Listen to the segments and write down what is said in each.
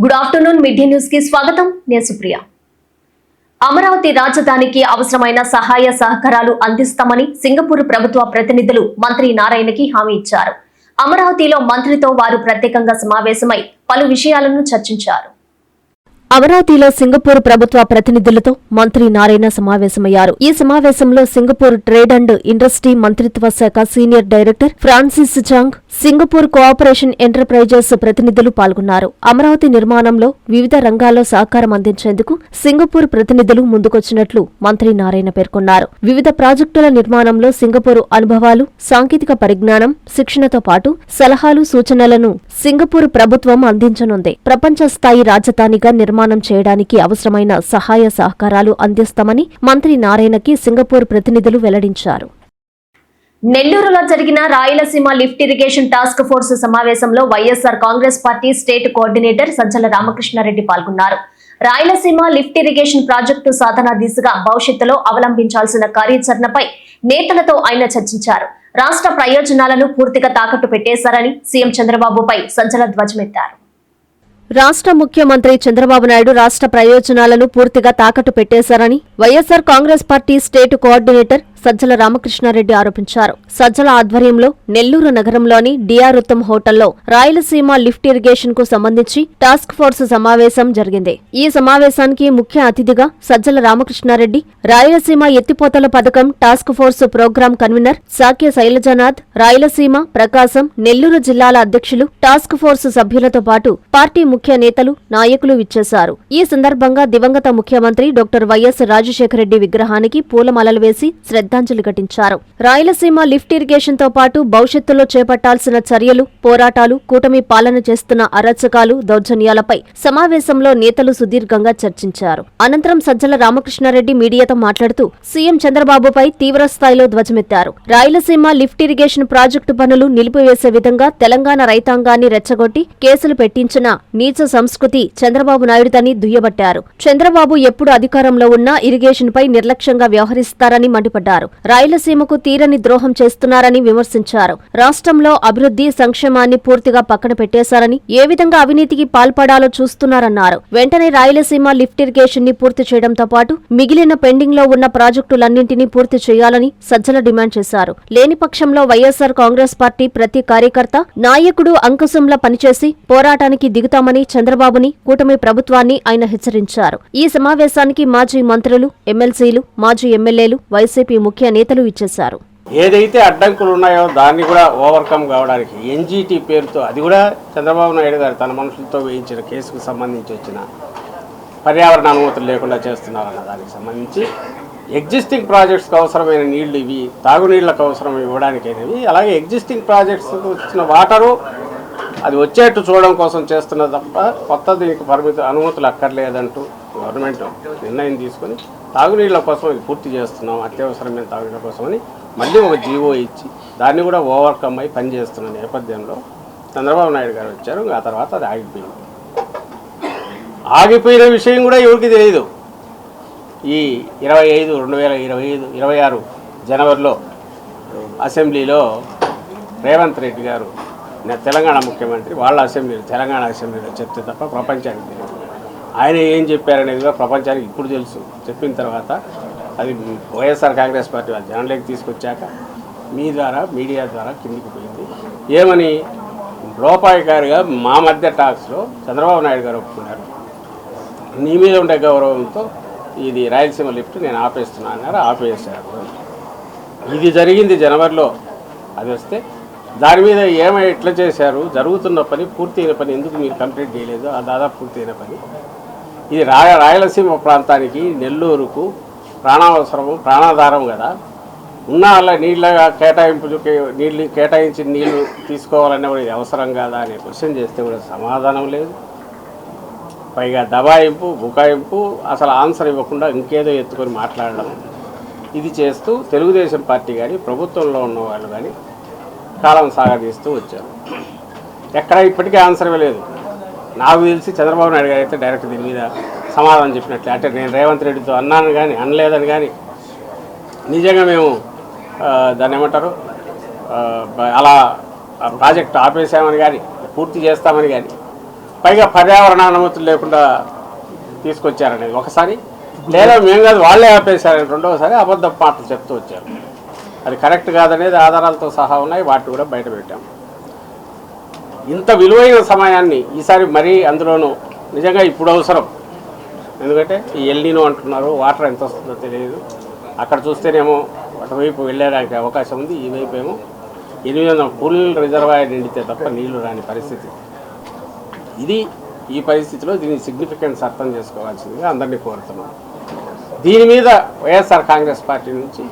Good afternoon mid day news కి స్వాగతం. నేను సుప్రియ. అమరావతి రాజధానికి అవసరమైన సహాయ సహకారాలు అందిస్తామని సింగపూర్ ప్రభుత్వ ప్రతినిధులు మంత్రి నారాయణకి హామీ ఇచ్చారు. అమరావతిలో మంత్రితో వారు ప్రత్యేకంగా సమావేశమై పలు విషయాలను చర్చించారు. అమరావతిలో సింగపూర్ ప్రభుత్వ ప్రతినిధులతో మంత్రి నారాయణ సమావేశమయ్యారు. ఈ సమావేశంలో సింగపూర్ ట్రేడ్ అండ్ ఇండస్ట్రీ మంత్రిత్వ శాఖ సీనియర్ డైరెక్టర్ ఫ్రాన్సిస్ చాంగ్, సింగపూర్ కోఆపరేషన్ ఎంటర్ప్రైజెస్ ప్రతినిధులు పాల్గొన్నారు. అమరావతి నిర్మాణంలో వివిధ రంగాల్లో సహకారం అందించేందుకు సింగపూర్ ప్రతినిధులు ముందుకొచ్చినట్లు మంత్రి నారాయణ పేర్కొన్నారు. వివిధ ప్రాజెక్టుల నిర్మాణంలో సింగపూర్ అనుభవాలు, సాంకేతిక పరిజ్ఞానం, శిక్షణతో పాటు సలహాలు, సూచనలను సింగపూర్ ప్రభుత్వం అందించనుంది. ప్రపంచ స్థాయి రాజధానిగా నిర్మాణం చేయడానికి అవసరమైన సహాయ సహకారాలు అందిస్తామని మంత్రి నారాయణకి సింగపూర్ ప్రతినిధులు వెల్లడించారు. నెల్లూరులో జరిగిన Rayalaseema lift irrigation task force సమావేశంలో YSR Congress party state coordinator Sajjala Ramakrishna Reddy పాల్గొన్నారు. రాయలసీమ లిఫ్ట్ ఇరిగేషన్ ప్రాజెక్టు సాధన దిశగా భవిష్యత్తులో అవలంబించాల్సిన కార్యాచరణపై నేతలతో ఆయన చర్చించారు. రాష్ట్ర ప్రయోజనాలను పూర్తిగా తాకట్టు పెట్టేశారని సీఎం చంద్రబాబుపై సజ్జల ధ్వజమెత్తారు. రాష్ట్ర ముఖ్యమంత్రి చంద్రబాబు నాయుడు రాష్ట్ర ప్రయోజనాలను పూర్తిగా తాకట్టు పెట్టేశారని YSR Congress party state coordinator Sajjala Ramakrishna Reddy ఆరోపించారు. సజ్జల ఆధ్వర్యంలో నెల్లూరు నగరంలోని డిఆర్ ఉత్తమ్ హోటల్లో రాయలసీమ లిఫ్ట్ ఇరిగేషన్ కు సంబంధించి టాస్క్ ఫోర్స్ సమావేశం జరిగింది. ఈ సమావేశానికి ముఖ్య అతిథిగా సజ్జల రామకృష్ణారెడ్డి, రాయలసీమ ఎత్తిపోతల పథకం task force programme convener Sake Sailajanath, Rayalaseema, Prakasam, Nellore జిల్లాల అధ్యక్షులు, టాస్క్ ఫోర్స్ సభ్యులతో పాటు పార్టీ ముఖ్య నేతలు, నాయకులు విచ్చేశారు. ఈ సందర్భంగా దివంగత ముఖ్యమంత్రి డాక్టర్ వైఎస్ రాజశేఖరరెడ్డి విగ్రహానికి పూలమాలలు వేసి శ్రద్ధాంజలి ఘటించారు. రాయలసీమ లిఫ్ట్ ఇరిగేషన్ తో పాటు భవిష్యత్తులో చేపట్టాల్సిన చర్యలు, పోరాటాలు, కూటమి పాలన చేస్తున్న అరాచకాలు, దౌర్జన్యాలపై సమావేశంలో నేతలు సుదీర్ఘంగా చర్చించారు. అనంతరం సజ్జల రామకృష్ణారెడ్డి మీడియాతో మాట్లాడుతూ సీఎం చంద్రబాబుపై తీవ్రస్థాయిలో ధ్వజమెత్తారు. రాయలసీమ లిఫ్ట్ ఇరిగేషన్ ప్రాజెక్టు పనులు నిలిపివేసే విధంగా తెలంగాణ రైతాంగాన్ని రెచ్చగొట్టి కేసులు పెట్టించిన నీచ సంస్కృతి చంద్రబాబు నాయుడుదని దుయ్యబట్టారు. చంద్రబాబు ఎప్పుడు అధికారంలో ఉన్నా ఇరిగేషన్ పై నిర్లక్ష్యంగా వ్యవహరిస్తారని మండిపడ్డారు. రాయలసీమకు తీరని ద్రోహం చేస్తున్నారని విమర్శించారు. రాష్ట్రంలో అభివృద్ధి, సంక్షేమాన్ని పూర్తిగా పక్కన పెట్టేశారని, ఏ విధంగా అవినీతికి పాల్పడాలో చూస్తున్నారన్నారు. వెంటనే రాయలసీమ లిఫ్ట్ ఇరిగేషన్ ని పూర్తి చేయడంతో పాటు మిగిలిన పెండింగ్ లో ఉన్న ప్రాజెక్టులన్నింటినీ పూర్తి చేయాలని సజ్జల డిమాండ్ చేశారు. లేని పక్షంలో వైఎస్ఆర్ కాంగ్రెస్ పార్టీ ప్రతి కార్యకర్త, నాయకుడు అంకుశంలా పనిచేసి పోరాటానికి దిగుతామని చంద్రబాబుని, కూటమి ప్రభుత్వాన్ని ఆయన హెచ్చరించారు. ఈ సమావేశానికి మాజీ మంత్రులు, ఎమ్మెల్సీలు, మాజీ ఎమ్మెల్యేలు, వైసీపీ ముఖ్య నేతలు ఇచ్చేశారు. ఏదైతే అడ్డంకులు ఉన్నాయో దాన్ని కూడా ఓవర్కమ్ కావడానికి ఎన్జీటీ పేరుతో, అది కూడా చంద్రబాబు నాయుడు గారు తన మనుషులతో వేయించిన కేసుకు సంబంధించి వచ్చిన పర్యావరణ అనుమతులు లేకుండా చేస్తున్నారన్న దానికి సంబంధించి ఎగ్జిస్టింగ్ ప్రాజెక్ట్స్కి అవసరమైన నీళ్లు ఇవి, తాగునీళ్లకు అవసరం ఇవ్వడానికైనవి, అలాగే ఎగ్జిస్టింగ్ ప్రాజెక్ట్స్కి వచ్చిన వాటరు అది వచ్చేట్టు చూడడం కోసం చేస్తున్న తప్ప కొత్త దీనికి అనుమతులు అక్కర్లేదంటూ గవర్నమెంట్ నిర్ణయం తీసుకొని తాగునీళ్ల కోసం ఇది పూర్తి చేస్తున్నాం, అత్యవసరమైన తాగునీళ్ల కోసమని మళ్ళీ ఒక జీవో ఇచ్చి దాన్ని కూడా ఓవర్కమ్ అయి పనిచేస్తున్న నేపథ్యంలో చంద్రబాబు నాయుడు గారు వచ్చారు. ఆ తర్వాత అది ఆగిపోయింది. ఆగిపోయిన విషయం కూడా ఎవరికి తెలియదు. ఈ 2026 జనవరిలో అసెంబ్లీలో రేవంత్ రెడ్డి గారు, తెలంగాణ ముఖ్యమంత్రి, వాళ్ళ అసెంబ్లీలో, తెలంగాణ అసెంబ్లీలో చెప్తే తప్ప ప్రపంచానికి తెలియదు. ఆయన ఏం చెప్పారనేది కూడా ప్రపంచానికి ఇప్పుడు తెలుసు. చెప్పిన తర్వాత అది వైఎస్ఆర్ కాంగ్రెస్ పార్టీ వాళ్ళ జనంలోకి తీసుకొచ్చాక మీ ద్వారా, మీడియా ద్వారా కిందికి పోయింది. ఏమని లోపాయికారిగా మా మధ్య టాక్స్లో చంద్రబాబు నాయుడు గారు ఒప్పుకున్నారు. నీ మీద ఉండే గౌరవంతో ఇది రాయలసీమ లిఫ్ట్ నేను ఆపేస్తున్నా అన్నారు. ఆపేశారు. ఇది జరిగింది జనవరిలో. అది వస్తే దాని మీద ఎట్లా చేశారు, జరుగుతున్న పని, పూర్తయిన పని ఎందుకు మీరు కంప్లీట్ చేయలేదు, ఆ దాదాపు పూర్తయిన పని. ఇది రాయలసీమ ప్రాంతానికి, నెల్లూరుకు ప్రాణావసరము, ప్రాణాధారం కదా. ఉన్న వాళ్ళ నీళ్ళ నీళ్ళు కేటాయించి నీళ్లు తీసుకోవాలన్నా కూడా ఇది అవసరం కాదా అనే క్వశ్చన్ చేస్తే కూడా సమాధానం లేదు. పైగా దబాయింపు, బుకాయింపు, అసలు ఆన్సర్ ఇవ్వకుండా ఇంకేదో ఎత్తుకొని మాట్లాడడం, ఇది చేస్తూ తెలుగుదేశం పార్టీ కానీ ప్రభుత్వంలో ఉన్న వాళ్ళు కానీ కాలం సాగదీస్తూ వచ్చారు. ఎక్కడ ఇప్పటికీ ఆన్సర్ ఇవ్వలేదు. నాకు తెలిసి చంద్రబాబు నాయుడు గారు అయితే డైరెక్ట్ దీని మీద సమాధానం చెప్పినట్లే. అంటే నేను రేవంత్ రెడ్డితో అన్నాను కానీ, అనలేదని కానీ, నిజంగా మేము దాన్ని ఏమంటారు అలా ప్రాజెక్టు ఆపేసామని కానీ, పూర్తి చేస్తామని కానీ పైగా పర్యావరణ అనుమతులు లేకుండా తీసుకొచ్చారనేది ఒకసారి, లేదా మేము కాదు వాళ్ళే ఆపేశారని రెండవసారి అబద్ధ మాటలు చెప్తూ వచ్చారు. అది కరెక్ట్ కాదనేది ఆధారాలతో సహా ఉన్నాయి, వాటిని కూడా బయట పెట్టాం. ఇంత విలువైన సమయాన్ని ఈసారి మరీ అందులోనూ నిజంగా ఇప్పుడు అవసరం. ఎందుకంటే ఈ ఎల్నినో అంటున్నారు, వాటర్ ఎంత వస్తుందో తెలియదు. అక్కడ చూస్తేనేమో అటువైపు వెళ్ళడానికి అవకాశం ఉంది, ఈ వైపు ఏమో 800 ఫుల్ రిజర్వాయర్ నిండితే తప్ప నీళ్లు రాని పరిస్థితి. ఈ పరిస్థితిలో దీని సిగ్నిఫికెన్స్ అర్థం చేసుకోవాల్సిందిగా అందరినీ కోరుతున్నాం. దీని మీద వైఎస్ఆర్ కాంగ్రెస్ పార్టీ నుంచి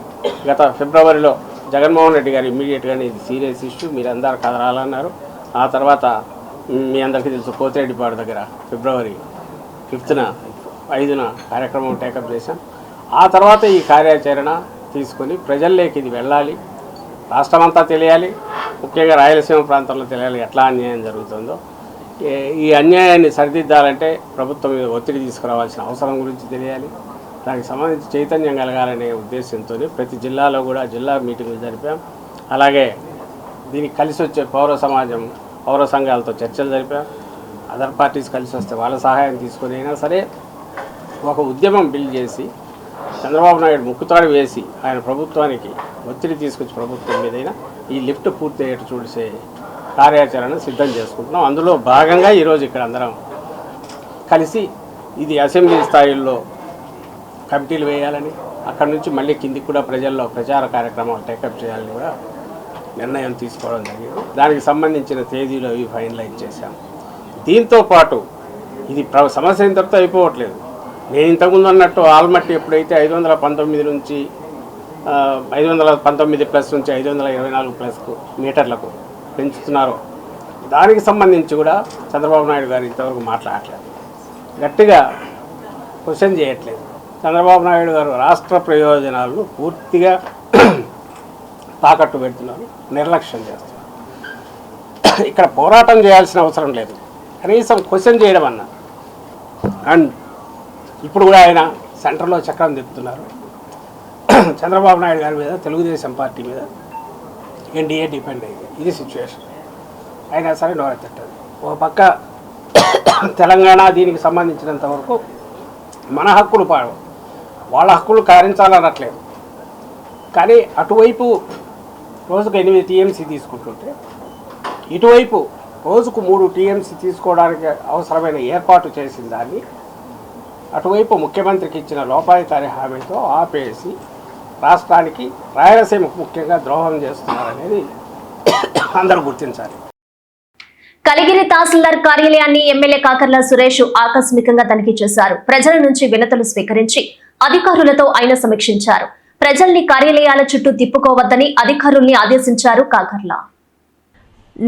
గత ఫిబ్రవరిలో జగన్మోహన్ రెడ్డి గారు ఇమ్మీడియట్గానే ఇది సీరియస్ ఇష్యూ, మీరు అందరు కదలాలన్నారు. ఆ తర్వాత మీ అందరికీ తెలుసు కోతిరెడ్డిపాడు దగ్గర ఫిబ్రవరి 5న కార్యక్రమం టేకప్ చేశాం. ఆ తర్వాత ఈ కార్యాచరణ తీసుకొని ప్రజల్లోకి ఇది వెళ్ళాలి, రాష్ట్రమంతా తెలియాలి, ముఖ్యంగా రాయలసీమ ప్రాంతంలో తెలియాలి ఎట్లా అన్యాయం జరుగుతుందో. ఈ అన్యాయాన్ని సరిదిద్దాలంటే ప్రభుత్వం మీద ఒత్తిడి తీసుకురావాల్సిన అవసరం గురించి తెలియాలి. దానికి సంబంధించి చైతన్యం కలగాలనే ఉద్దేశంతో ప్రతి జిల్లాలో కూడా జిల్లా మీటింగులు జరిపాం. అలాగే దీనికి కలిసి వచ్చే పౌర సంఘాలతో చర్చలు జరిపాం. అదర్ పార్టీస్ కలిసి వస్తే వాళ్ళ సహాయం తీసుకొని అయినా సరే ఒక ఉద్యమం బిల్డ్ చేసి చంద్రబాబు నాయుడు ముక్కుతాడు వేసి ఆయన ప్రభుత్వానికి ఒత్తిడి తీసుకొచ్చి ప్రభుత్వం మీదైనా ఈ లిఫ్ట్ పూర్తి అయ్యేట్టు చూసే కార్యాచరణ సిద్ధం చేసుకుంటున్నాం. అందులో భాగంగా ఈరోజు ఇక్కడ అందరం కలిసి ఇది అసెంబ్లీ స్థాయిల్లో కమిటీలు వేయాలని, అక్కడి నుంచి మళ్ళీ కిందికి కూడా ప్రజల్లో ప్రచార కార్యక్రమాలు టేకప్ చేయాలని కూడా నిర్ణయం తీసుకోవడం జరిగింది. దానికి సంబంధించిన తేదీలు అవి ఫైనలైజ్ చేశాం. దీంతో పాటు ఇది సమస్య ఇంతటితో అయిపోవట్లేదు. నేను ఇంతకుముందు అన్నట్టు ఆల్మట్టి ఎప్పుడైతే 519 నుంచి 519 ప్లస్ నుంచి 524 ప్లస్ మీటర్లకు పెంచుతున్నారో దానికి సంబంధించి కూడా చంద్రబాబు నాయుడు గారు ఇంతవరకు మాట్లాడట్లేదు, గట్టిగా క్వశ్చన్ చేయట్లేదు. చంద్రబాబు నాయుడు గారు రాష్ట్ర ప్రయోజనాలను పూర్తిగా తాకట్టు పెడుతున్నారు, నిర్లక్ష్యం చేస్తున్నారు. ఇక్కడ పోరాటం చేయాల్సిన అవసరం లేదు, కనీసం క్వశ్చన్ చేయడం అన్నా. అండ్ ఇప్పుడు కూడా ఆయన సెంటర్లో చక్రం తిప్పుతున్నారు. చంద్రబాబు నాయుడు గారి మీద, తెలుగుదేశం పార్టీ మీద ఎన్డీఏ డిపెండ్ అయ్యింది. ఇది సిచ్యువేషన్. అయినా సరే నోరెత్తట్లేదు. ఒక పక్క తెలంగాణ దీనికి సంబంధించినంత వరకు మన హక్కులు వాళ్ళ హక్కులు కారించాలనట్లేదు, కానీ అటువైపు రోజుకు 8 టీఎంసీ తీసుకుంటుంటే ఇటువైపు రోజుకు 3 టీఎంసీ తీసుకోవడానికి అవసరమైన ఏర్పాటు చేసిన దాన్ని అటువైపు ముఖ్యమంత్రికి ఇచ్చిన లోపాయికారి హామీతో ఆపేసి రాష్ట్రానికి, రాయలసీమకు ముఖ్యంగా ద్రోహం చేస్తున్నారనేది అందరూ గుర్తించాలి. కలిగిరి తహసీల్దార్ కార్యాలయాన్ని ఎమ్మెల్యే కాకర్ల సురేష్ ఆకస్మికంగా తనిఖీ చేశారు. ప్రజల నుంచి వినతులు స్వీకరించి అధికారులతో ఆయన సమీక్షించారు. ప్రజల్ని కార్యాలయాల చుట్టూ తిప్పుకోవద్దని అధికారుల్ని ఆదేశించారు కాకర్ల.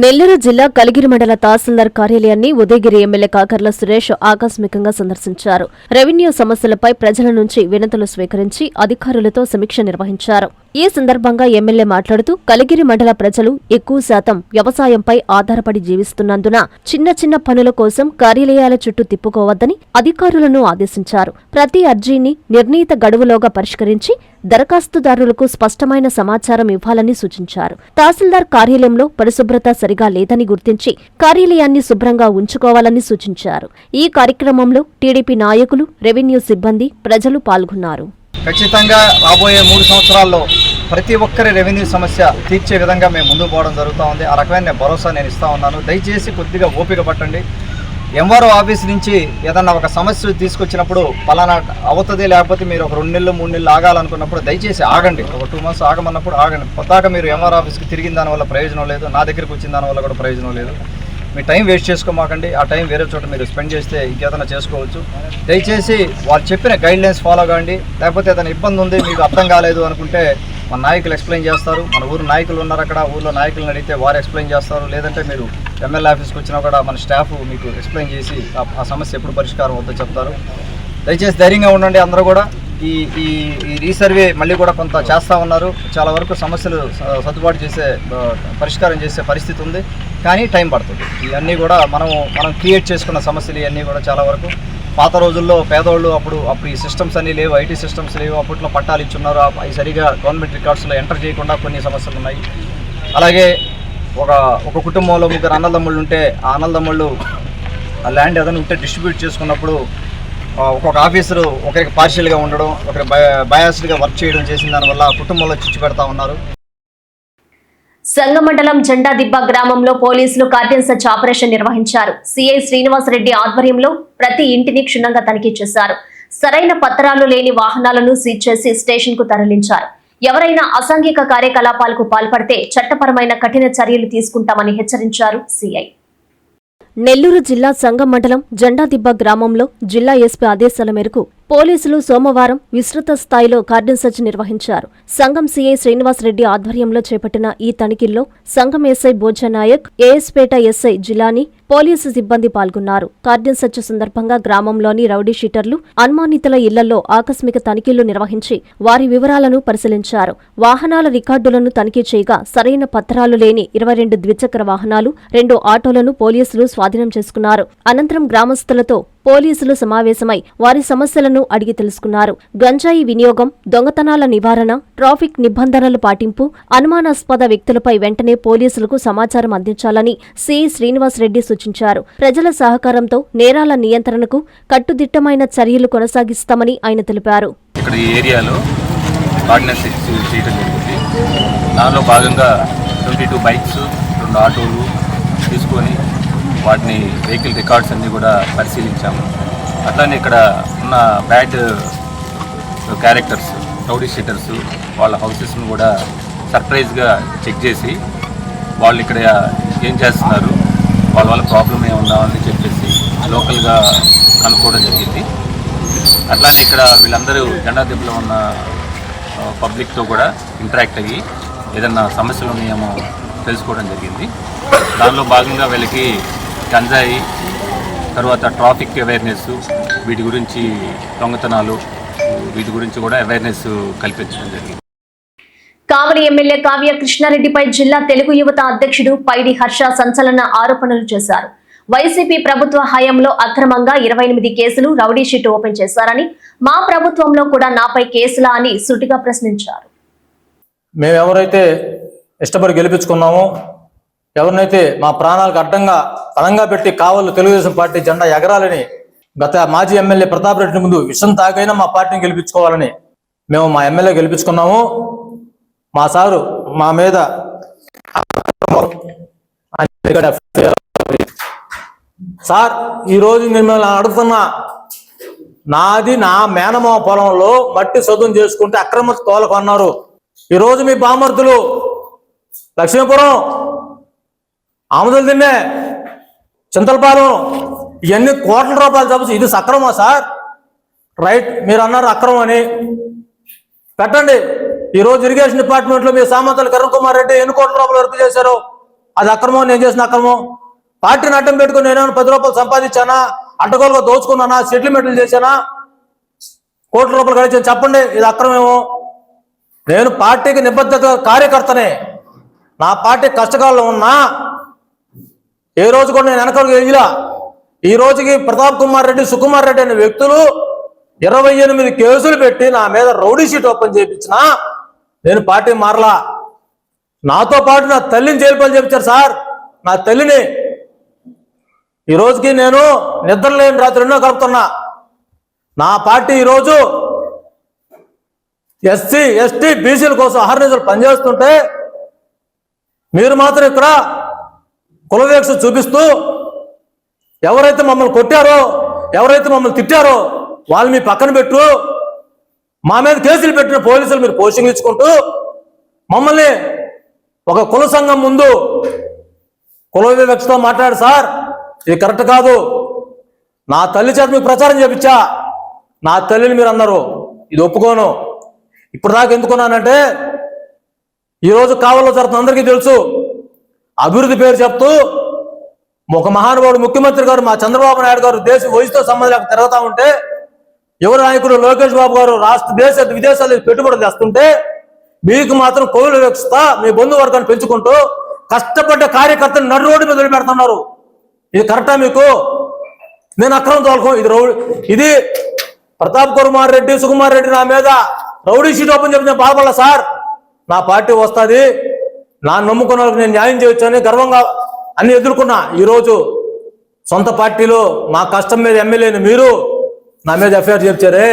నెల్లూరు జిల్లా కలిగిరి మండల తహసీల్దార్ కార్యాలయాన్ని ఉదయగిరి ఎమ్మెల్యే కాకర్ల సురేష్ ఆకస్మికంగా సందర్శించారు. రెవెన్యూ సమస్యలపై ప్రజల నుంచి వినతులు స్వీకరించి అధికారులతో సమీక్ష నిర్వహించారు. ఈ సందర్భంగా ఎమ్మెల్యే మాట్లాడుతూ కలిగిరి మండల ప్రజలు ఎక్కువ శాతం వ్యవసాయంపై ఆధారపడి జీవిస్తున్నందున చిన్న చిన్న పనుల కోసం కార్యాలయాల చుట్టూ తిప్పుకోవద్దని అధికారులను ఆదేశించారు. ప్రతి అర్జీని నిర్ణీత గడువులోగా పరిష్కరించి దరఖాస్తుదారులకు స్పష్టమైన సమాచారం ఇవ్వాలని సూచించారు. తహసీల్దార్ కార్యాలయంలో పరిశుభ్రత సరిగా లేదని గుర్తించి కార్యాలయాన్ని శుభ్రంగా ఉంచుకోవాలని సూచించారు. ఈ కార్యక్రమంలో టీడీపీ నాయకులు, రెవెన్యూ సిబ్బంది, ప్రజలు పాల్గొన్నారు. ఖచ్చితంగా రాబోయే 3 సంవత్సరాల్లో ప్రతి ఒక్కరి రెవెన్యూ సమస్య తీర్చే విధంగా మేము ముందుకు పోవడం జరుగుతూ ఉంది. ఆ రకమైన భరోసా నేను ఇస్తూ ఉన్నాను. దయచేసి కొద్దిగా ఓపిక పట్టండి. ఎంఆర్ఓ ఆఫీస్ నుంచి ఏదన్నా ఒక సమస్య తీసుకొచ్చినప్పుడు పలానా అవుతుంది, లేకపోతే మీరు ఒక 2 నెలలు 3 నెలలు ఆగాలనుకున్నప్పుడు దయచేసి ఆగండి. ఒక 2 మంత్స్ ఆగమన్నప్పుడు ఆగండి. కొత్తగా మీరు ఎంఆర్ఓ ఆఫీస్కి తిరిగిన దానివల్ల ప్రయోజనం లేదు, నా దగ్గరికి వచ్చిన దానివల్ల కూడా ప్రయోజనం లేదు. మీ టైం వేస్ట్ చేసుకోమాకండి. ఆ టైం వేరే చోట మీరు స్పెండ్ చేస్తే ఇంకేదైనా చేసుకోవచ్చు. దయచేసి వాళ్ళు చెప్పిన గైడ్లైన్స్ ఫాలో కాండి. లేకపోతే ఏదైనా ఇబ్బంది ఉంది, మీకు అర్థం కాలేదు అనుకుంటే మన నాయకులు ఎక్స్ప్లెయిన్ చేస్తారు. మన ఊరు నాయకులు ఉన్నారు, అక్కడ ఊళ్ళో నాయకులను అడిగితే వారు ఎక్స్ప్లెయిన్ చేస్తారు. లేదంటే మీరు ఎమ్మెల్యే ఆఫీస్కి వచ్చినా కూడా మన స్టాఫ్ మీకు ఎక్స్ప్లెయిన్ చేసి ఆ సమస్య ఎప్పుడు పరిష్కారం అవుతుందో చెప్తారు. దయచేసి ధైర్యంగా ఉండండి. అందరూ కూడా ఈ ఈ ఈ రీసర్వే మళ్ళీ కూడా కొంత చేస్తూ ఉన్నారు. చాలా వరకు సమస్యలు సర్దుబాటు చేసే, పరిష్కారం చేసే పరిస్థితి ఉంది, కానీ టైం పడుతుంది. ఇవన్నీ కూడా మనం క్రియేట్ చేసుకున్న సమస్యలు ఇవన్నీ కూడా చాలా వరకు పాత రోజుల్లో పేదోళ్ళు అప్పుడు ఈ సిస్టమ్స్ అన్నీ లేవు, ఐటీ సిస్టమ్స్ లేవు. అప్పట్లో పట్టాలు ఇచ్చున్నారు, అవి సరిగా గవర్నమెంట్ రికార్డ్స్లో ఎంటర్ చేయకుండా కొన్ని సమస్యలు ఉన్నాయి. అలాగే ఒక కుటుంబంలో 3 అన్నదమ్ముళ్ళు ఉంటే ఆ అన్నదమ్ముళ్ళు ఆ ల్యాండ్ ఏదైనా ఉంటే డిస్ట్రిబ్యూట్ చేసుకున్నప్పుడు ఒక్కొక్క ఆఫీసరు ఒకరికి పార్షియల్గా ఉండడం, ఒకరి బయాస్డ్గా వర్క్ చేయడం చేసిన దానివల్ల కుటుంబంలో చిచ్చు పెడతా ఉన్నారు. సంగమండలం జెండాదిబ్బ గ్రామంలో పోలీసులు కార్డియన్ సర్చ్ ఆపరేషన్ నిర్వహించారు. సిఐ శ్రీనివాసరెడ్డి ఆధ్వర్యంలో ప్రతి ఇంటిని క్షుణ్ణంగా తనిఖీ చేశారు. సరైన పత్రాలు లేని వాహనాలను సీజ్ చేసి స్టేషన్ కు తరలించారు. ఎవరైనా అసాంఘిక కార్యకలాపాలకు పాల్పడితే చట్టపరమైన కఠిన చర్యలు తీసుకుంటామని హెచ్చరించారు సిఐ. నెల్లూరు జిల్లా సంగం మండలం జెండాదిబ్బ గ్రామంలో జిల్లా ఎస్పీ ఆదేశాల మేరకు పోలీసులు సోమవారం విస్తృత స్థాయిలో కార్డియన్ సర్చ్ నిర్వహించారు. సంగం సీఐ శ్రీనివాసరెడ్డి ఆధ్వర్యంలో చేపట్టిన ఈ తనిఖీల్లో Sangam SI Bhojanayak, AS Peta SI Jilani, police సిబ్బంది పాల్గొన్నారు. కార్డియన్ సర్చ్ సందర్భంగా గ్రామంలోని రౌడీ షీటర్లు, అనుమానితుల ఇళ్లలో ఆకస్మిక తనిఖీలు నిర్వహించి వారి వివరాలను పరిశీలించారు. వాహనాల రికార్డులను తనిఖీ చేయగా సరైన పత్రాలు లేని 22 ద్విచక్ర వాహనాలు, 2 ఆటోలను పోలీసులు స్వాధీనం చేసుకున్నారు. అనంతరం గ్రామస్తులతో పోలీసులు సమావేశమై వారి సమస్యలను అడిగి తెలుసుకున్నారు. గంజాయి వినియోగం, దొంగతనాల నివారణ, ట్రాఫిక్ నిబంధనలు పాటింపు, అనుమానాస్పద వ్యక్తులపై వెంటనే పోలీసులకు సమాచారం అందించాలని సిఐ శ్రీనివాసరెడ్డి సూచించారు. ప్రజల సహకారంతో నేరాల నియంత్రణకు కట్టుదిట్టమైన చర్యలు కొనసాగిస్తామని ఆయన తెలిపారు. ఇక్కడ ఈ ఏరియాలో ఆర్డినెన్స్ చేయడం జరిగింది. దానిలో భాగంగా 22 బైక్స్, 2 ఆటోలు తీసుకొని వాటిని వెహికల్ రికార్డ్స్ అన్నీ కూడా పరిశీలించాము. అట్లానే ఇక్కడ ఉన్న బ్యాడ్ క్యారెక్టర్స్, రౌడీ షీటర్స్, వాళ్ళ హౌసెస్ను కూడా సర్ప్రైజ్గా చెక్ చేసి వాళ్ళు ఇక్కడ ఏం చేస్తున్నారు, వాళ్ళ వల్ల ప్రాబ్లం ఏముందా అని చెప్పేసి లోకల్గా కనుక్కోవడం జరిగింది. అట్లానే ఇక్కడ వీళ్ళందరూ జెండాదిబ్బలో ఉన్న పబ్లిక్తో కూడా ఇంటరాక్ట్ అయ్యి ఏదన్నా సమస్యలు ఉన్నాయేమో తెలుసుకోవడం జరిగింది. దానిలో భాగంగా వీళ్ళకి గంజాయి, తర్వాత ట్రాఫిక్ అవేర్నెస్, వీటి గురించి దొంగతనాలు, వీటి గురించి కూడా అవేర్నెస్ కల్పించడం జరిగింది. కావలి ఎమ్మెల్యే కావ్య కృష్ణారెడ్డిపై జిల్లా తెలుగు యువత అధ్యక్షుడు పైడి హర్ష సంచలన ఆరోపణలు చేశారు. వైసీపీ ప్రభుత్వ హయాంలో అక్రమంగా 28 కేసులు, రౌడీ షీట్ ఓపెన్ చేశారని, మా ప్రభుత్వంలో కూడా నాపై కేసులా అని సూటిగా ప్రశ్నించారు. మేము ఎవరైతే ఇష్టపడి గెలిపించుకున్నామో, ఎవరినైతే మా ప్రాణాలకు అడ్డంగా బలంగా పెట్టి కావలి తెలుగుదేశం పార్టీ జెండా ఎగరాలని గత మాజీ ఎమ్మెల్యే ప్రతాప్ రెడ్డి ముందు విషం తాగైనా మా పార్టీని గెలిపించుకోవాలని మేము మా ఎమ్మెల్యే గెలిపించుకున్నాము. మా సారు మా మీద సార్ ఈరోజు మిమ్మల్ని అడుగుతున్నా, నాది నా మేనమామ పొలంలో మట్టి సొంతం చేసుకుంటే అక్రమ తోలకు అన్నారు. ఈరోజు మీ బామర్దులు లక్ష్మీపురం, ఆముదలు తిన్నే, చింతలపాలెం, ఇవన్నీ కోట్ల రూపాయలు చెప్పచ్చు. ఇది సక్రమా సార్? రైట్, మీరు అన్నారు అక్రమం అని పెట్టండి. ఈరోజు ఇరిగేషన్ డిపార్ట్మెంట్లో మీ సామంతలు కిరణ్ కుమార్ రెడ్డి ఎన్ని కోట్ల రూపాయలు వరకు చేశారు? అది అక్రమం, నేను చేసిన అక్రమం. పార్టీని అడ్డం పెట్టుకుని నేనేమైనా 10 రూపాయలు సంపాదించానా, అడ్డగోలుగా దోచుకున్నానా, సెటిల్మెంట్లు చేశానా, కోట్ల రూపాయలు గడిచాను? చెప్పండి, ఇది అక్రమేమో. నేను పార్టీకి నిబద్ధత కార్యకర్తనే. నా పార్టీ కష్టకాలంలో ఉన్నా ఏ రోజు కూడా నేను వెనకలు ఎగిలా. ఈ రోజుకి ప్రతాప్ కుమార్ రెడ్డి, సుకుమార్ రెడ్డి అనే వ్యక్తులు 28 కేసులు పెట్టి నా మీద రౌడీ షీట్ ఓపెన్ చేయించిన నేను పార్టీ మారలా. నాతో పాటు నా తల్లిని జైలుపాలు చేయించారు సార్. నా తల్లిని ఈ రోజుకి నేను నిద్రలేని రాత్రి ఎన్నో కలుపుతున్నా. నా పార్టీ ఈరోజు ఎస్సీ, ఎస్టీ, బీసీల కోసం అహర్నిశలు పనిచేస్తుంటే మీరు మాత్రం ఇక్కడ కులవేక్ష చూపిస్తూ ఎవరైతే మమ్మల్ని కొట్టారో, ఎవరైతే మమ్మల్ని తిట్టారో వాళ్ళు మీ పక్కన పెట్టు, మా మీద కేసులు పెట్టిన పోలీసులు మీరు పోషింగ్ ఇచ్చుకుంటూ మమ్మల్ని ఒక కుల సంఘం ముందు కుల వివక్షతో మాట్లాడు సార్. ఇది కరెక్ట్ కాదు. నా తల్లి చేత మీకు ప్రచారం చేపించా. నా తల్లిని మీరు అన్నారు, ఇది ఒప్పుకోను. ఇప్పుడు దాకా ఎందుకున్నానంటే ఈరోజు కావల్లో జరుగుతున్న అందరికీ తెలుసు. అభివృద్ధి పేరు చెప్తూ ఒక మహానుభావుడు ముఖ్యమంత్రి గారు మా చంద్రబాబు నాయుడు గారు దేశ వయసుతో సంబంధం లేక తిరుగుతూ ఉంటే, యువ నాయకుడు లోకేష్ బాబు గారు రాష్ట్ర విదేశాలకు పెట్టుబడులు తెస్తుంటే మీకు మాత్రం కోవిల వ్యవస్థ మీ బంధువర్గాన్ని పెంచుకుంటూ కష్టపడ్డ కార్యకర్తలు నడు రోడ్డు మీద వదిలిపెడుతున్నారు. ఇది కరెక్టా మీకు? నేను అక్రమం తోలుకో. ఇది ప్రతాప్ కుమార్ రెడ్డి, సుకుమార్ రెడ్డి నా మీద రౌడీ షీట్ ఓపెన్ చెప్పిన బాధపడాల సార్. నా పార్టీ వస్తుంది, నా నమ్ముకున్న వాళ్ళకి నేను న్యాయం చేయొచ్చు అని గర్వంగా అన్ని ఎదుర్కొన్నా. ఈరోజు సొంత పార్టీలో మా కష్టం మీద ఎమ్మెల్యేని మీరు నా మీద ఎఫ్ఐఆర్ చేర్చారే,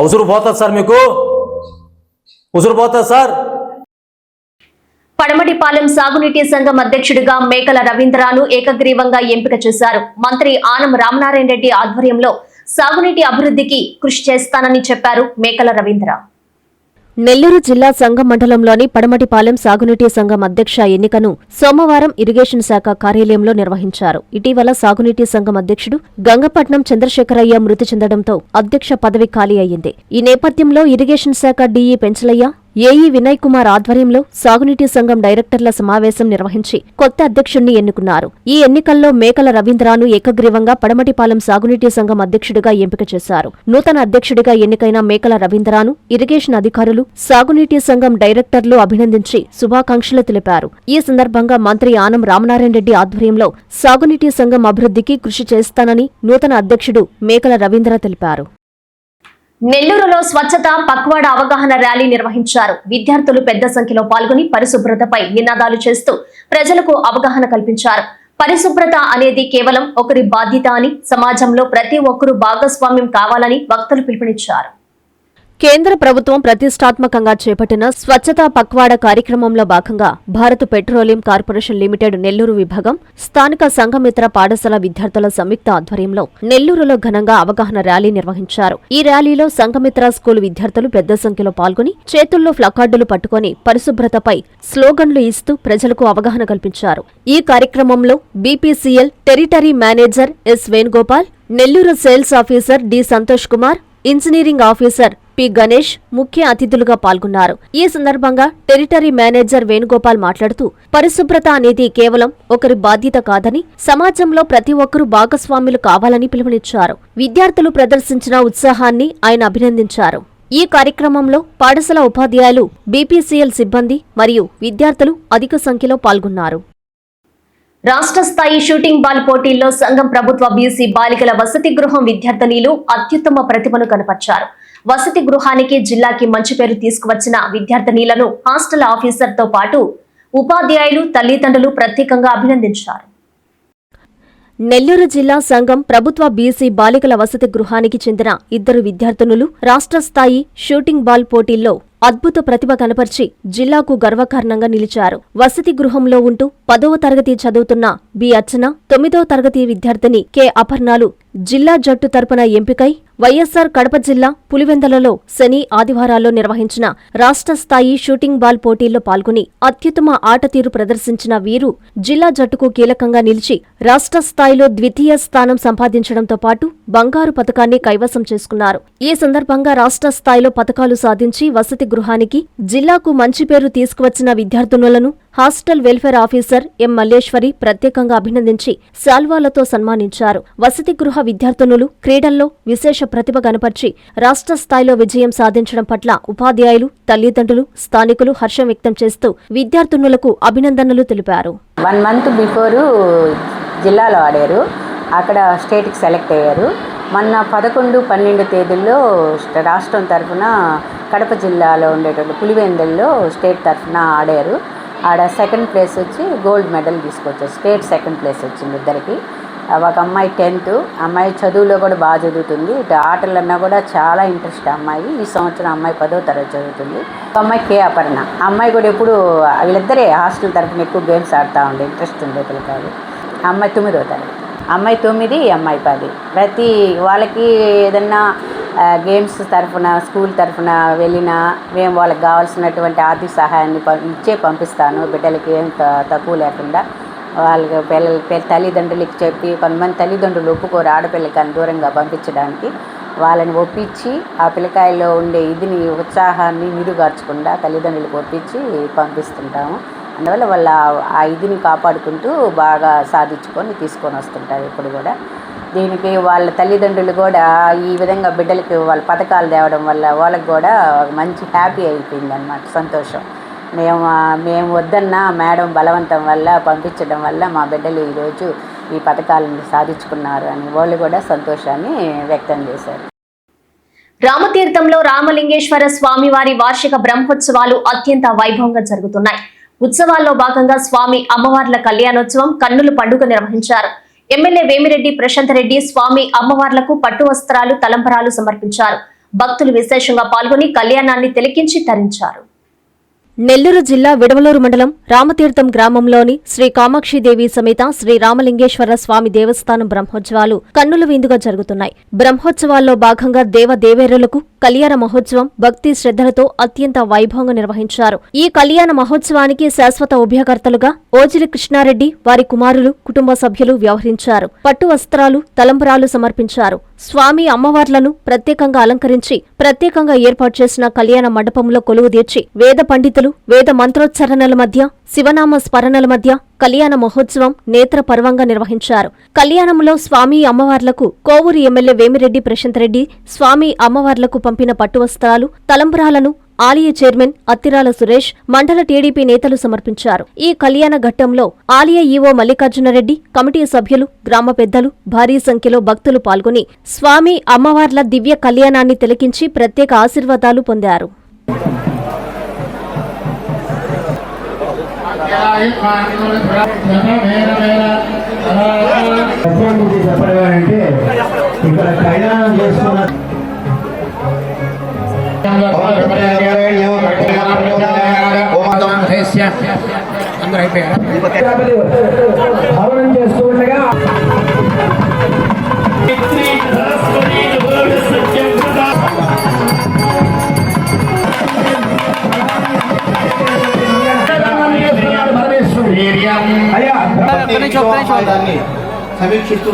అవసరం పోతుంది సార్, మీకు ఉసురు పోతుంది సార్. పడమటిపాలెం సాగునీటి సంఘం అధ్యక్షుడిగా మేకల రవీంద్రను ఏకగ్రీవంగా ఎంపిక చేశారు. మంత్రి ఆనం రామనారాయణ రెడ్డి ఆధ్వర్యంలో సాగునీటి అభివృద్ధికి కృషి చేస్తానని చెప్పారు మేకల రవీంద్ర. నెల్లూరు జిల్లా సంఘం మండలంలోని పడమటిపాలెం సాగునీటి సంఘం అధ్యక్ష ఎన్నికను సోమవారం ఇరిగేషన్ శాఖ కార్యాలయంలో నిర్వహించారు. ఇటీవల సాగునీటి సంఘం అధ్యక్షుడు గంగపట్నం చంద్రశేఖరయ్య మృతి చెందడంతో అధ్యక్ష పదవి ఖాళీ అయ్యింది. ఈ నేపథ్యంలో ఇరిగేషన్ శాఖ డీఈ పెంచలయ్య, ఏఈ వినయ్ కుమార్ ఆధ్వర్యంలో సాగునీటి సంఘం డైరెక్టర్ల సమావేశం నిర్వహించి కొత్త అధ్యక్షుణ్ణి ఎన్నుకున్నారు. ఈ ఎన్నికల్లో మేకల రవీంద్రను ఏకగ్రీవంగా పడమటిపాలెం సాగునీటి సంఘం అధ్యక్షుడిగా ఎంపిక చేశారు. నూతన అధ్యక్షుడిగా ఎన్నికైన మేకల రవీంద్రను ఇరిగేషన్ అధికారులు, సాగునీటి సంఘం డైరెక్టర్లు అభినందించి శుభాకాంక్షలు తెలిపారు. ఈ సందర్భంగా మంత్రి ఆనం రామనారాయణ రెడ్డి ఆధ్వర్యంలో సాగునీటి సంఘం అభివృద్ధికి కృషి చేస్తానని నూతన అధ్యక్షుడు మేకల రవీంద్ర తెలిపారు. నెల్లూరులో స్వచ్ఛత పక్వాడ అవగాహన ర్యాలీ నిర్వహించారు. విద్యార్థులు పెద్ద సంఖ్యలో పాల్గొని పరిశుభ్రతపై నినాదాలు చేస్తూ ప్రజలకు అవగాహన కల్పించారు. పరిశుభ్రత అనేది కేవలం ఒకరి బాధ్యత అని, సమాజంలో ప్రతి ఒక్కరూ భాగస్వామ్యం కావాలని వక్తలు పిలుపునిచ్చారు. కేంద్ర ప్రభుత్వం ప్రతిష్టాత్మకంగా చేపట్టిన స్వచ్ఛతా పక్వాడ కార్యక్రమంలో భాగంగా Bharat petroleum corporation limited Nellore విభాగం, స్థానిక సంఘమిత్ర పాఠశాల విద్యార్థుల సంయుక్త ఆధ్వర్యంలో నెల్లూరులో ఘనంగా అవగాహన ర్యాలీ నిర్వహించారు. ఈ ర్యాలీలో సంఘమిత్ర స్కూల్ విద్యార్థులు పెద్ద సంఖ్యలో పాల్గొని చేతుల్లో ప్లకార్డులు పట్టుకుని పరిశుభ్రతపై స్లోగన్లు ఇస్తూ ప్రజలకు అవగాహన కల్పించారు. ఈ కార్యక్రమంలో BPCL territory manager S Venugopal, Nellore sales officer D Santosh Kumar, engineering officer P Ganesh ముఖ్య అతిథులుగా పాల్గొన్నారు. ఈ సందర్భంగా టెరిటరీ మేనేజర్ వేణుగోపాల్ మాట్లాడుతూ పరిశుభ్రత అనేది కేవలం ఒకరి బాధ్యత కాదని, సమాజంలో ప్రతి ఒక్కరూ భాగస్వాములు కావాలని పిలుపునిచ్చారు. విద్యార్థులు ప్రదర్శించిన ఉత్సాహాన్ని ఆయన అభినందించారు. ఈ కార్యక్రమంలో పాఠశాల ఉపాధ్యాయులు, బీపీసీఎల్ సిబ్బంది మరియు విద్యార్థులు అధిక సంఖ్యలో పాల్గొన్నారు. రాష్ట్ర స్థాయి షూటింగ్ బాల్ పోటీల్లో సంఘం ప్రభుత్వ బీసీ బాలికల వసతి గృహం విద్యార్థినీలు అత్యుత్తమ ప్రతిభను కనపర్చారు. వసతి గృహానికి, జిల్లాకి మంచి పేరు తీసుకువచ్చిన విద్యార్థినీలను హాస్టల్ ఆఫీసర్తో పాటు ఉపాధ్యాయులు, తల్లిదండ్రులు ప్రత్యేకంగా అభినందించారు. నెల్లూరు జిల్లా సంఘం ప్రభుత్వ బీసీ బాలికల వసతి గృహానికి చెందిన 2 విద్యార్థినులు రాష్ట్ర స్థాయి షూటింగ్ బాల్ పోటీల్లో అద్భుత ప్రతిభ కనపర్చి జిల్లాకు గర్వకారణంగా నిలిచారు. వసతి గృహంలో ఉంటూ 10వ తరగతి చదువుతున్న బి అర్చన, 9వ తరగతి విద్యార్థిని కె అపర్ణాలు జిల్లా జట్టు తరపున ఎంపికై వైఎస్సార్ కడప జిల్లా పులివెందలలో శని, ఆదివారాల్లో నిర్వహించిన రాష్ట్ర స్థాయి షూటింగ్ బాల్ పోటీల్లో పాల్గొని అత్యుత్తమ ఆట తీరు ప్రదర్శించిన వీరు జిల్లా జట్టుకు కీలకంగా నిలిచి రాష్ట్ర స్థాయిలో ద్వితీయ స్థానం సంపాదించడంతో పాటు బంగారు పతకాన్ని కైవసం చేసుకున్నారు. ఈ సందర్భంగా రాష్ట్ర స్థాయిలో పతకాలు సాధించి వసతి గృహానికి, జిల్లాకు మంచి పేరు తీసుకువచ్చిన విద్యార్థినులను hostel welfare officer M Malleswari ప్రత్యేకంగా అభినందించి శాల్వాలతో సన్మానించారు. వసతి గృహ విద్యార్థినులు క్రీడల్లో విశేష ప్రతిభ కనపర్చి రాష్ట్ర స్థాయిలో విజయం సాధించడం పట్ల ఉపాధ్యాయులు, తల్లిదండ్రులు, స్థానికులు హర్షం వ్యక్తం చేస్తూ విద్యార్థినులకు అభినందనలు తెలిపారు. 1 month బిఫోరు జిల్లాలో ఆడారు, అక్కడ స్టేట్కి సెలెక్ట్ అయ్యారు. మొన్న 11, 12 తేదీల్లో రాష్ట్రం తరఫున కడప జిల్లాలో ఉండేటువంటి పులివెందుల్లో స్టేట్ తరఫున ఆడారు. ఆడ 2nd ప్లేస్ వచ్చి గోల్డ్ మెడల్ తీసుకొచ్చారు. స్టేట్ 2nd ప్లేస్ వచ్చింది ఇద్దరికి. ఒక అమ్మాయి 10th, అమ్మాయి చదువులో కూడా బాగా చదువుతుంది. ఇటు ఆటలన్నా కూడా చాలా ఇంట్రెస్ట్ అమ్మాయి. ఈ సంవత్సరం అమ్మాయి 10వ తరగతి చదువుతుంది. ఒక అమ్మాయి కే అపర్ణ, అమ్మాయి కూడా ఎప్పుడు వీళ్ళిద్దరే హాస్టల్ తరఫున ఎక్కువ గేమ్స్ ఆడుతూ ఉండే ఇంట్రెస్ట్ ఉండే పిల్లకాయలు. అమ్మాయి 9వ తరగతి, అమ్మాయి 9, అమ్మాయి 10. ప్రతి వాళ్ళకి ఏదన్నా గేమ్స్ తరఫున, స్కూల్ తరఫున వెళ్ళినా మేము వాళ్ళకి కావాల్సినటువంటి ఆర్థిక సహాయాన్ని పంపిస్తాను. బిడ్డలకి ఏం తక్కువ లేకుండా వాళ్ళకి తల్లిదండ్రులకి చెప్పి, కొంతమంది తల్లిదండ్రులు ఒప్పుకోరు ఆడపిల్లకాయని దూరంగా పంపించడానికి. వాళ్ళని ఒప్పించి ఆ పిల్లకాయల్లో ఉండే ఇదిని, ఉత్సాహాన్ని నీరుగార్చకుండా తల్లిదండ్రులకు ఒప్పించి పంపిస్తుంటాము. అందువల్ల వాళ్ళ ఆ ఇదిని కాపాడుకుంటూ బాగా సాధించుకొని తీసుకొని వస్తుంటారు ఇప్పుడు కూడా. దీనికి వాళ్ళ తల్లిదండ్రులు కూడా ఈ విధంగా బిడ్డలకి వాళ్ళ పథకాలు తేవడం వల్ల వాళ్ళకి కూడా మంచి హ్యాపీ అయిపోయింది అన్నమాట, సంతోషం. మేము వద్దన్న మేడం బలవంతం వల్ల పంపించడం వల్ల మా బిడ్డలు ఈరోజు ఈ పథకాలను సాధించుకున్నారు అని వాళ్ళు కూడా సంతోషాన్ని వ్యక్తం చేశారు. రామతీర్థంలో రామలింగేశ్వర స్వామివారి వార్షిక బ్రహ్మోత్సవాలు అత్యంత వైభవంగా జరుగుతున్నాయి. ఉత్సవాల్లో భాగంగా స్వామి అమ్మవార్ల కళ్యాణోత్సవం, కన్నుల పండుగ నిర్వహించారు. ఎమ్మెల్యే వేమిరెడ్డి ప్రశాంత్ రెడ్డి స్వామి అమ్మవార్లకు పట్టు వస్త్రాలు తలంబరాలు సమర్పించారు. భక్తులు విశేషంగా పాల్గొని కళ్యాణాన్ని తిలకించి తరించారు. నెల్లూరు జిల్లా విడవలూరు మండలం రామతీర్థం గ్రామంలోని శ్రీ కామాక్షిదేవి సమేత శ్రీ రామలింగేశ్వర స్వామి దేవస్థానం బ్రహ్మోత్సవాలు కన్నుల విందుగా జరుగుతున్నాయి. బ్రహ్మోత్సవాల్లో భాగంగా దేవదేవేరులకు కళ్యాణ మహోత్సవం భక్తి శ్రద్ధలతో అత్యంత వైభవంగా నిర్వహించారు. ఈ కళ్యాణ మహోత్సవానికి శాశ్వత ఉభయకర్తలుగా ఓజిలి కృష్ణారెడ్డి వారి కుమారులు కుటుంబ సభ్యులు వ్యవహరించారు. పట్టు వస్త్రాలు తలంబరాలు సమర్పించారు. స్వామి అమ్మవార్లను ప్రత్యేకంగా అలంకరించి ప్రత్యేకంగా ఏర్పాటు చేసిన కళ్యాణ మండపంలో కొలువుదీర్చి వేద పండితులు వేద మంత్రోచ్చరణల మధ్య శివనామ స్మరణల మధ్య కళ్యాణ మహోత్సవం నేత్ర పర్వంగా నిర్వహించారు. కళ్యాణంలో స్వామి అమ్మవార్లకు కోవూరు ఎమ్మెల్యే వేమిరెడ్డి ప్రశాంత్ రెడ్డి స్వామి అమ్మవార్లకు పంపిన పట్టు వస్త్రాలు తలంబ్రాలను ఆలయ చైర్మన్ అత్తిరాల సురేష్ మండల టీడీపీ నేతలు సమర్పించారు. ఈ కళ్యాణ ఘట్టంలో ఆలయ ఈవో మల్లికార్జునరెడ్డి కమిటీ సభ్యులు గ్రామ పెద్దలు భారీ సంఖ్యలో భక్తులు పాల్గొని స్వామి అమ్మవార్ల దివ్య కళ్యాణాన్ని తిలకించి ప్రత్యేక ఆశీర్వాదాలు పొందారు. అందరూ అయిపోయారు హవనం చేస్తూ ఉండగా సమీక్షిస్తూ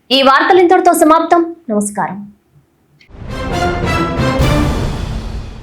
ఈ వార్తలు ఇంతటితో సమాప్తం. నమస్కారం.